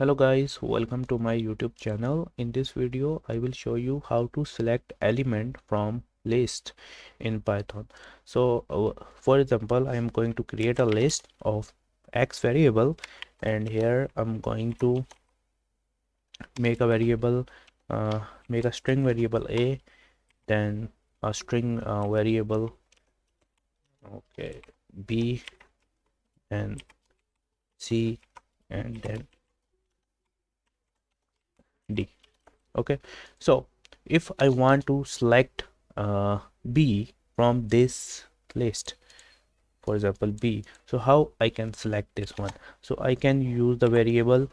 Hello guys, welcome to my YouTube channel. In this video I will show you how to select element from list in Python. For example, I am going to create a list of x variable, and here I'm going to make a variable, make a string variable a, then a string variable b, and c, and then d. Okay, so if I want to select b from this list, for example b, so how I can select this one? So I can use the variable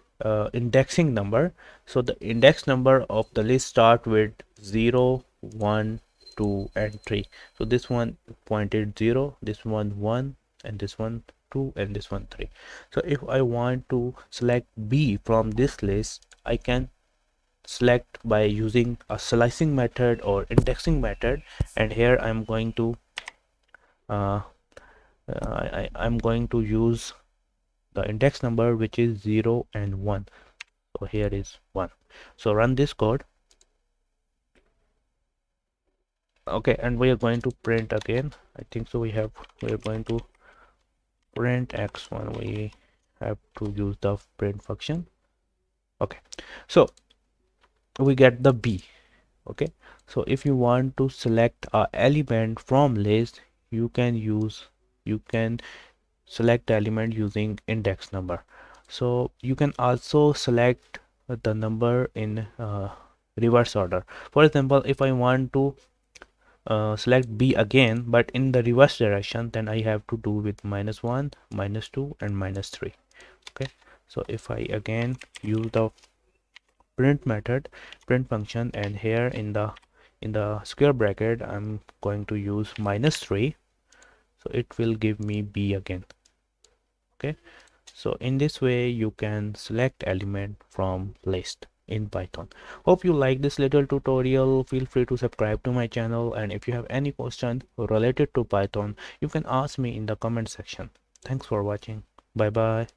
indexing number. So the index number of the list start with 0, 1, 2 and 3. So this one pointed 0, this one 1, and this one 2, and this one 3. So if I want to select b from this list, I can select by using a slicing method or indexing method, and here I'm going to I'm going to use the index number, which is 0 and 1. So here is 1. So run this code. Okay, and we are going to print again. I think so we are going to print x1. We have to use the print function. Okay, so we get the b. Okay, so if you want to select a element from list, you can select the element using index number. So you can also select the number in reverse order. For example, if I want to select b again but in the reverse direction, then I have to do with -1, -2 and -3. Okay, so if I again use the print method, print function, and here in the square bracket I'm going to use -3, so it will give me b again. Okay, so in this way you can select element from list in Python. Hope you like this little tutorial. Feel free to subscribe to my channel, and if you have any question related to Python, you can ask me in the comment section. Thanks for watching. Bye bye.